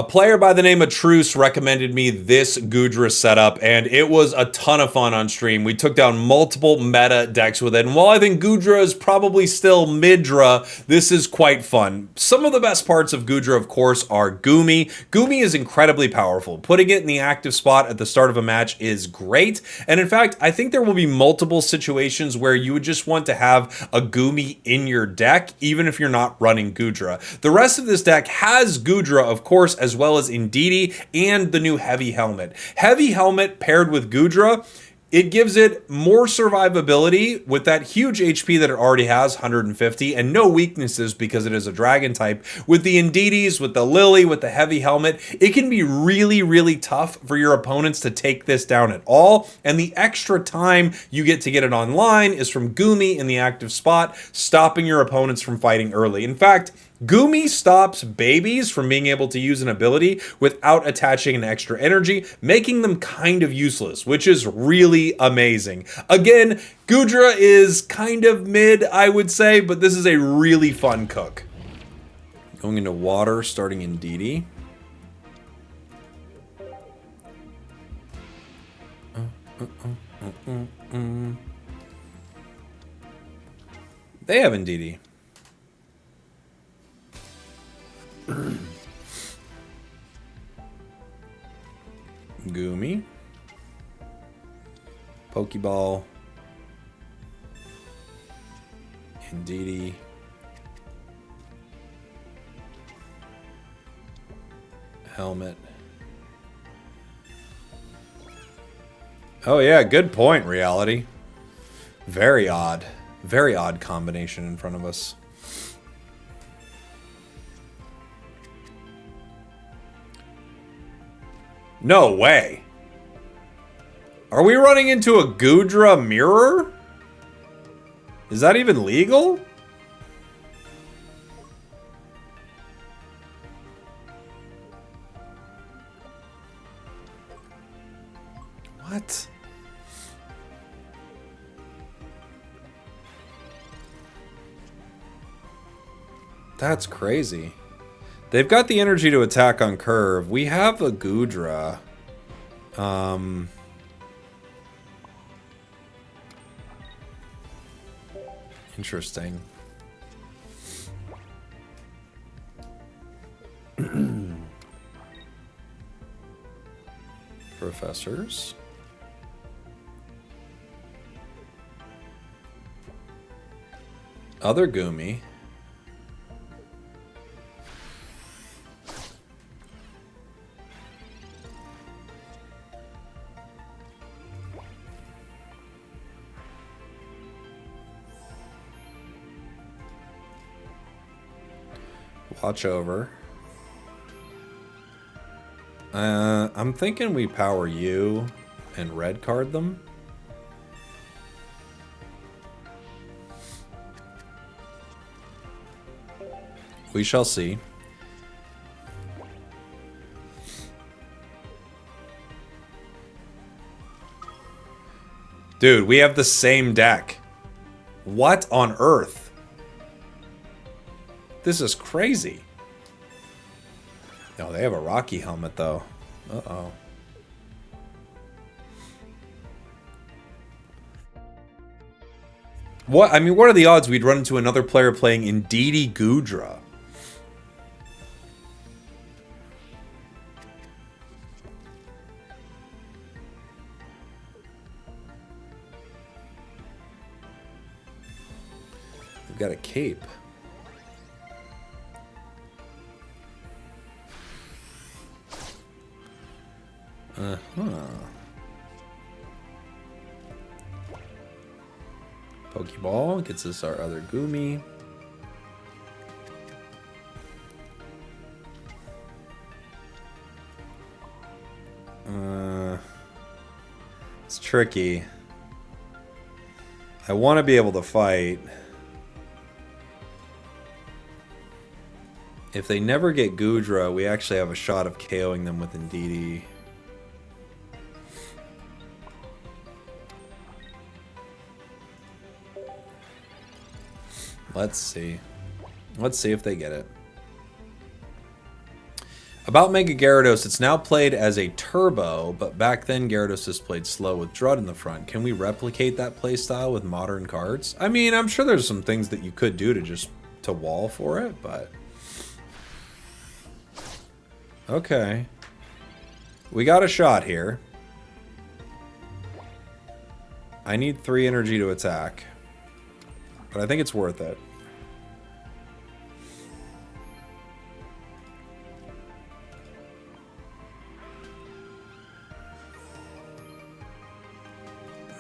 A player by the name of Truce recommended me this Goodra setup, and it was a ton of fun on stream. We took down multiple meta decks with it, and while I think Goodra is probably still Midra, this is quite fun. Some of the best parts of Goodra, of course, are Goomy. Goomy is incredibly powerful. Putting it in the active spot at the start of a match is great, and in fact, I think there will be multiple situations where you would just want to have a Goomy in your deck, even if you're not running Goodra. The rest of this deck has Goodra, of course, as well as Indeedee and the new Heavy Helmet. Heavy Helmet paired with Goodra, it gives it more survivability with that huge HP that it already has, 150, and no weaknesses because it is a dragon type. With the Indeedees, with the Lily, with the Heavy Helmet, it can be really, really tough for your opponents to take this down at all, and the extra time you get to get it online is from Goomy in the active spot, stopping your opponents from fighting early. In fact, Goomy stops babies from being able to use an ability without attaching an extra energy, making them kind of useless, which is really amazing. Again, Goodra is kind of mid, I would say, but this is a really fun cook. Going into water, starting in DD. They have Indeedee. Goomy. Pokeball. Indeedee. Helmet. Oh yeah, good point, Reality. Very odd. Very odd combination in front of us. No way. Are we running into a Goodra mirror? Is that even legal? What? That's crazy. They've got the energy to attack on curve. We have a Goodra. Interesting. Professors. Other Goomy. Watch over. I'm thinking we power you and red card them. We shall see. Dude, we have the same deck. What on earth? This is crazy. No, they have a Rocky helmet, though. Uh-oh. What? I mean, what are the odds we'd run into another player playing Indeedee Goodra? We've got a cape. Uh-huh. Pokeball gets us our other Goomy. It's tricky. I want to be able to fight. If they never get Goodra, we actually have a shot of KOing them with Indeedee. Let's see. Let's see if they get it. About Mega Gyarados, it's now played as a turbo, but back then Gyarados just played slow with Drud in the front. Can we replicate that playstyle with modern cards? I mean, I'm sure there's some things that you could do to wall for it, but... Okay. We got a shot here. I need 3 energy to attack. But I think it's worth it.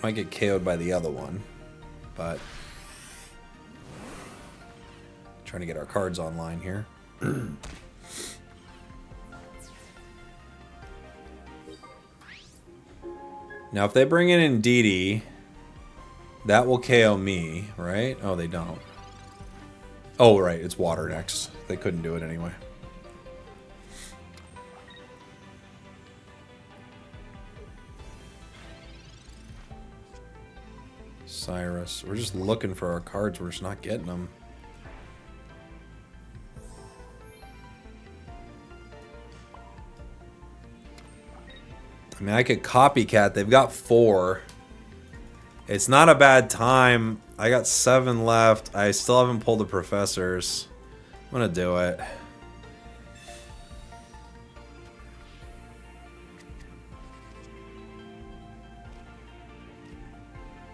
Might get KO'd by the other one, but trying to get our cards online here. Now, if they bring in Indeedee, that will KO me, right? Oh, they don't. Oh, right, it's water next. They couldn't do it anyway. Cyrus. We're just looking for our cards. We're just not getting them. I mean, I could copycat. They've got 4. It's not a bad time. I got 7 left. I still haven't pulled the professors. I'm gonna do it.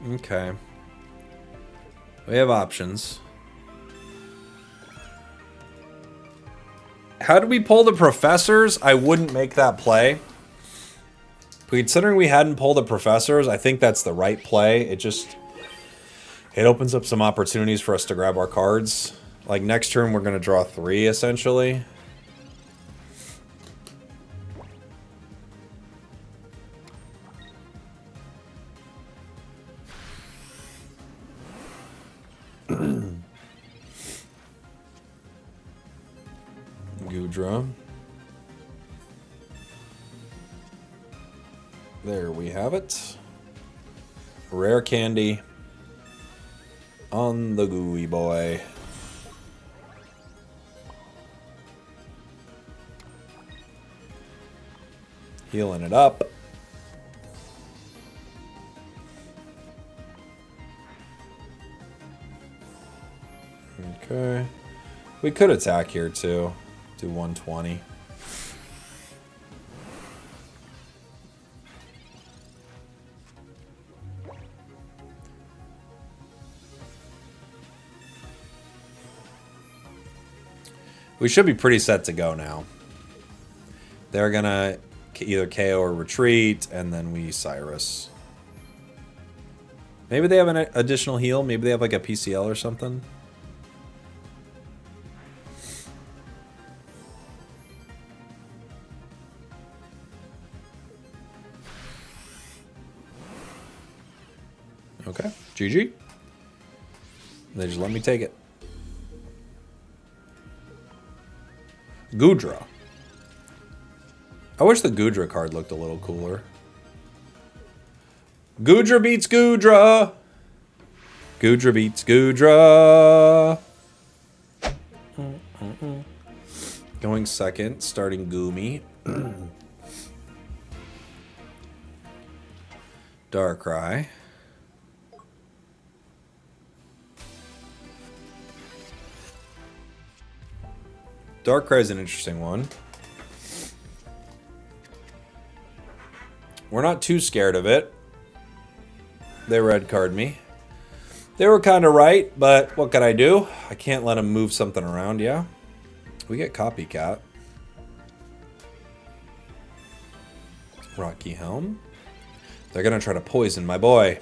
Okay. We have options. How do we pull the professors? I wouldn't make that play. Considering we hadn't pulled the professors, I think that's the right play. It opens up some opportunities for us to grab our cards. Like next turn, we're going to draw 3 essentially. Goodra. There we have it. Rare candy on the gooey boy. Healing it up. Okay. We could attack here too. Do 120. We should be pretty set to go now. They're gonna either KO or retreat, and then we Cyrus. Maybe they have an additional heal. Maybe they have like a PCL or something. Okay, GG. They just let me take it. Goodra. I wish the Goodra card looked a little cooler. Goodra beats Goodra. Goodra beats Goodra. Going second, starting Goomy. Darkrai. Darkrai is an interesting one. We're not too scared of it. They red card me. They were kind of right, but what could I do? I can't let them move something around, yeah? We get Copycat. Rocky Helm. They're going to try to poison my boy.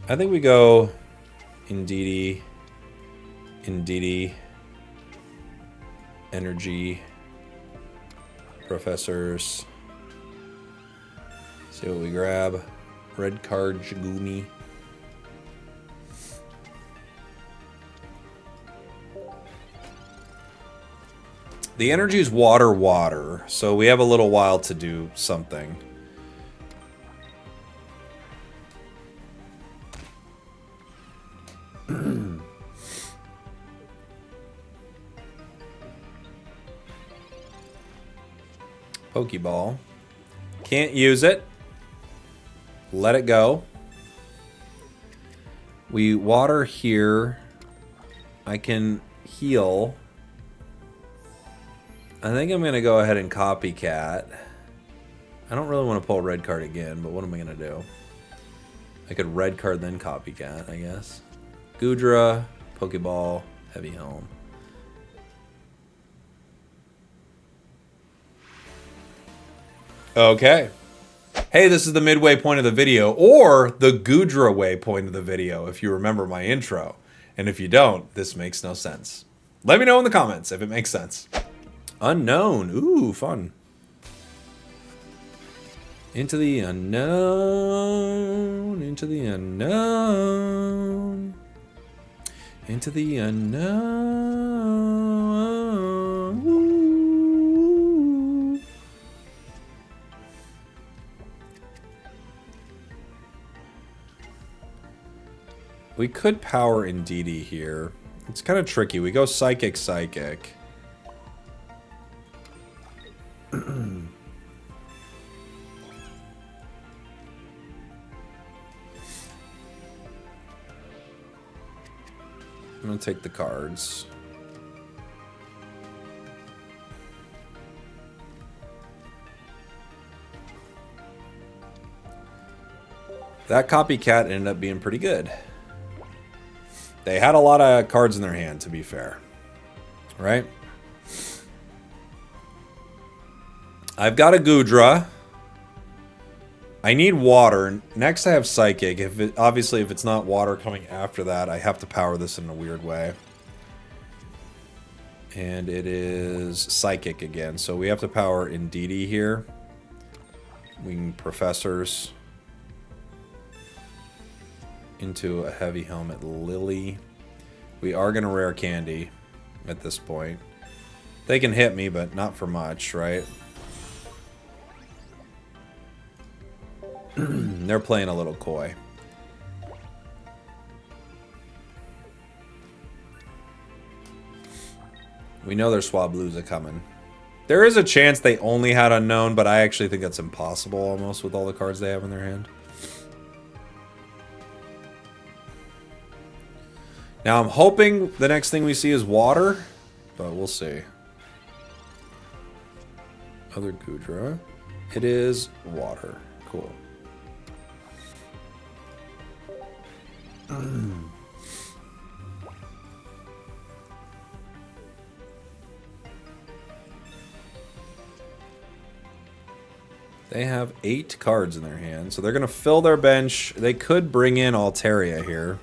I think we go Indeedee. Indeedee. Energy. Professors. See what we grab. Red card, Jagumi. The energy is water, water. So we have a little while to do something. Pokeball. Can't use it. Let it go. We water here. I can heal. I think I'm going to go ahead and copycat. I don't really want to pull red card again, but what am I going to do? I could red card then copycat, I guess. Goodra, Pokeball, Heavy Helm. Okay. Hey, this is the midway point of the video, or the Goodra way point of the video, if you remember my intro. And if you don't, this makes no sense. Let me know in the comments if it makes sense. Unknown. Ooh, fun. Into the unknown. Into the unknown. Into the unknown. Woo. We could power Indeedee here. It's kind of tricky. We go Psychic, Psychic. I'm going to take the cards. That copycat ended up being pretty good. They had a lot of cards in their hand, to be fair. Right? I've got a Goodra. I need water. Next I have Psychic. Obviously, if it's not water coming after that, I have to power this in a weird way. And it is Psychic again. So we have to power Indeedee here. Wing Professors. Into a Heavy Helmet Lily. We are going to rare Candy at this point. They can hit me, but not for much, right? They're playing a little coy. We know there's Swabluza coming. There is a chance they only had Unknown, but I actually think that's impossible almost with all the cards they have in their hand. Now I'm hoping the next thing we see is water, but we'll see. Other Goodra. It is water. Cool. They have 8 cards in their hand, so they're going to fill their bench. They could bring in Altaria here.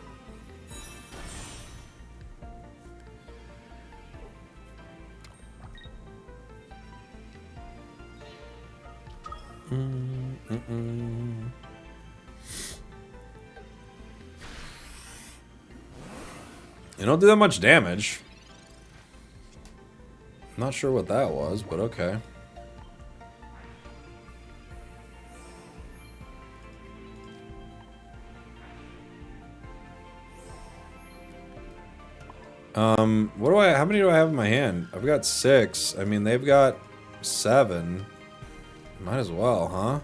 They don't do that much damage. Not sure what that was, but okay. How many do I have in my hand? I've got 6. I mean, they've got 7. Might as well, huh?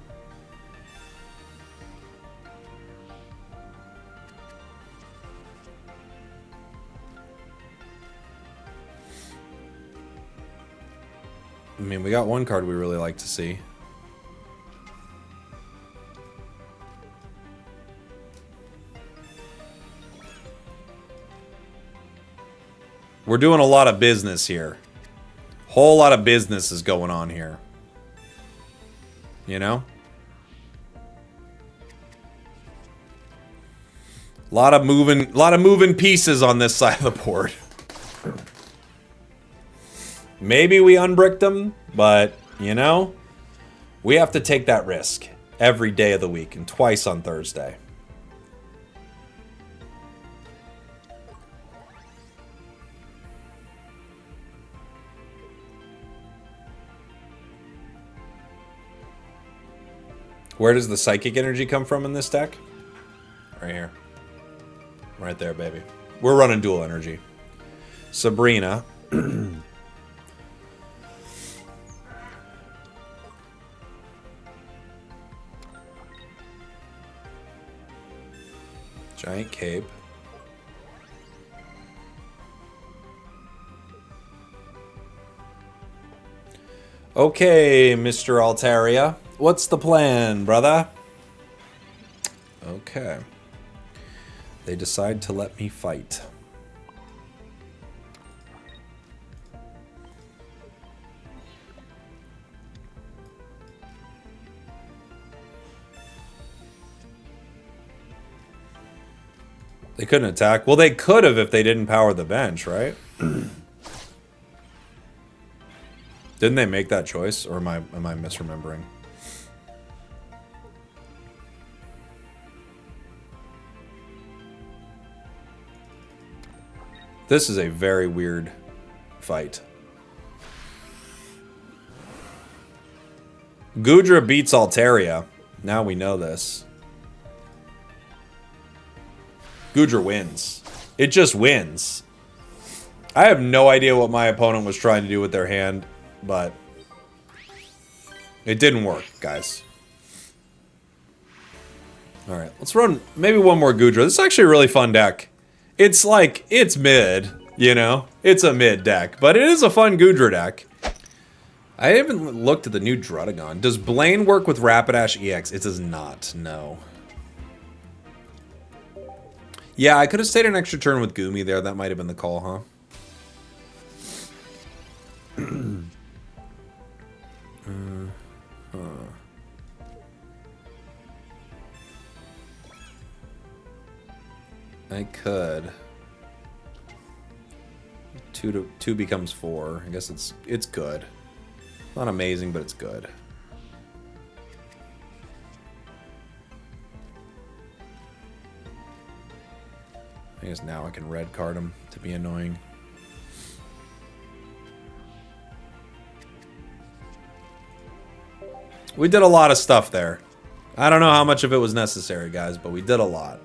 I mean, we got one card we really like to see. We're doing a lot of business here. Whole lot of business is going on here. You know? A lot of moving pieces on this side of the board. Maybe we unbricked them, but, you know, we have to take that risk every day of the week and twice on Thursday. Where does the psychic energy come from in this deck? Right here. Right there, baby. We're running dual energy. Sabrina. Giant cape. Okay, Mr. Altaria. What's the plan, brother? Okay. They decide to let me fight. They couldn't attack. Well, they could have if they didn't power the bench, right? Didn't they make that choice, or am I misremembering? This is a very weird fight. Goodra beats Altaria. Now we know this. Goodra wins. It just wins. I have no idea what my opponent was trying to do with their hand, but it didn't work, guys. Alright, let's run maybe one more Goodra. This is actually a really fun deck. It's like, it's mid, you know? It's a mid deck, but it is a fun Goodra deck. I haven't looked at the new Druddigon. Does Blaine work with Rapidash EX? It does not, no. Yeah, I could have stayed an extra turn with Goomy there. That might have been the call, huh? I could. 2 becomes 4. I guess it's good. Not amazing, but it's good. I guess now I can red card him to be annoying. We did a lot of stuff there. I don't know how much of it was necessary, guys, but we did a lot.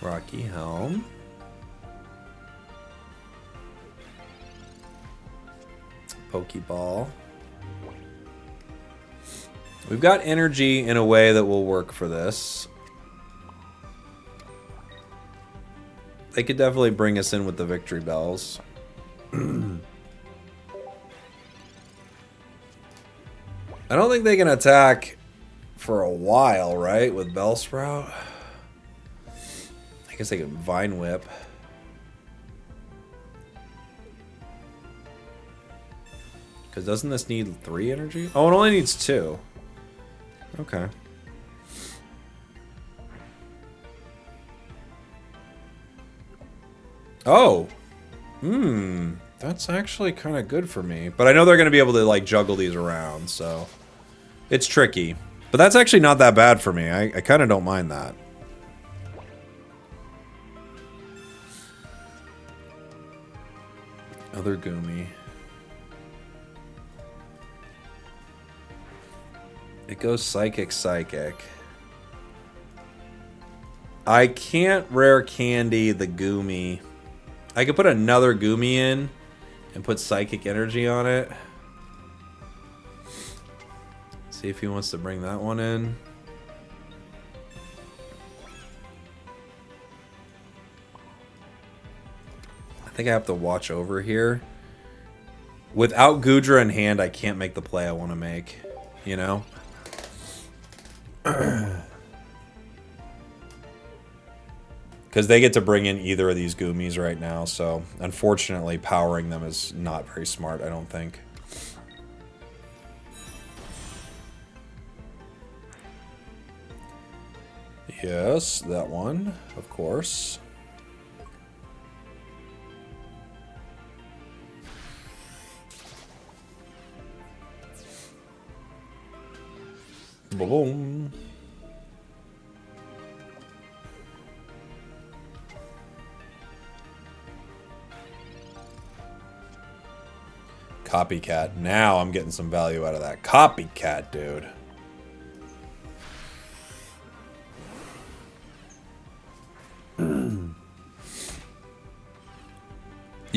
Rocky Helm. Pokeball. We've got energy in a way that will work for this. They could definitely bring us in with the victory bells. I don't think they can attack for a while, right? With Bellsprout. I guess they can Vine Whip. Because doesn't this need 3 energy? Oh, it only needs 2. Okay. Oh. That's actually kind of good for me. But I know they're going to be able to, like, juggle these around, so... It's tricky. But that's actually not that bad for me. I kind of don't mind that. Other Goomy. It goes Psychic, Psychic. I can't rare candy the Goomy. I could put another Goomy in and put Psychic Energy on it. See if he wants to bring that one in. I think I have to watch over here. Without Goodra in hand, I can't make the play I want to make. You know? Because they get to bring in either of these Goomies right now, so unfortunately powering them is not very smart, I don't think. Yes, that one, of course. Boom. Copycat. Now I'm getting some value out of that. Copycat, dude. You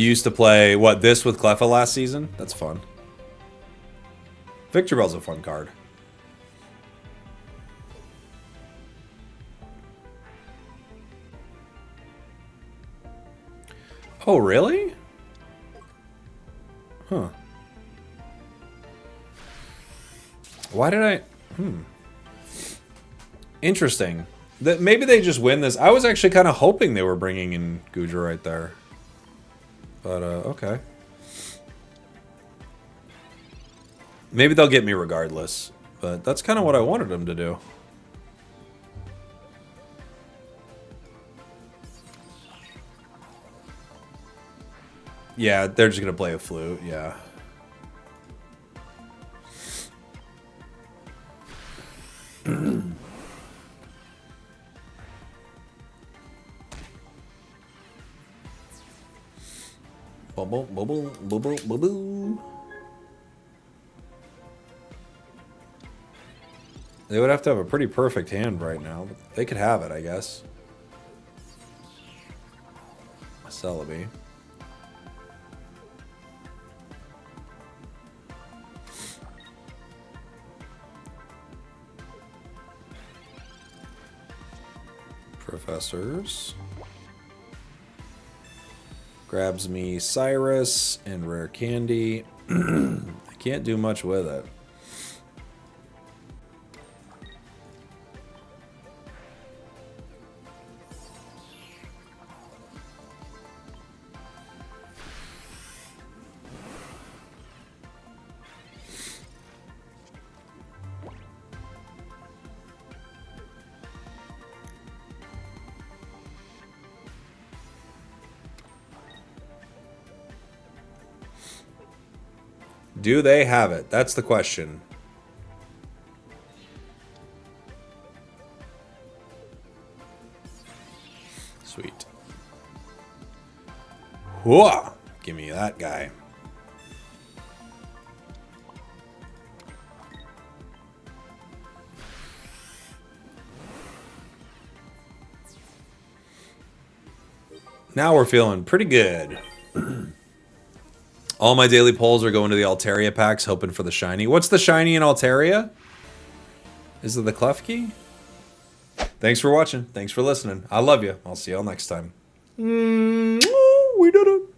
used to play, what, this with Cleffa last season? That's fun. Victor Bell's a fun card. Oh, really? Huh. Why did I... Interesting. Maybe they just win this. I was actually kind of hoping they were bringing in Goodra right there. But, okay. Maybe they'll get me regardless. But that's kind of what I wanted them to do. Yeah, they're just going to play a flute, yeah. Bubble, bubble, bubble, bubble. They would have to have a pretty perfect hand right now, but they could have it, I guess. Celebi. Professors. Grabs me Cyrus and Rare Candy. I can't do much with it. Do they have it? That's the question. Sweet. Whoa! Give me that guy. Now we're feeling pretty good. All my daily polls are going to the Altaria packs, hoping for the shiny. What's the shiny in Altaria? Is it the Klefki? Thanks for watching. Thanks for listening. I love you. I'll see y'all next time. We did it.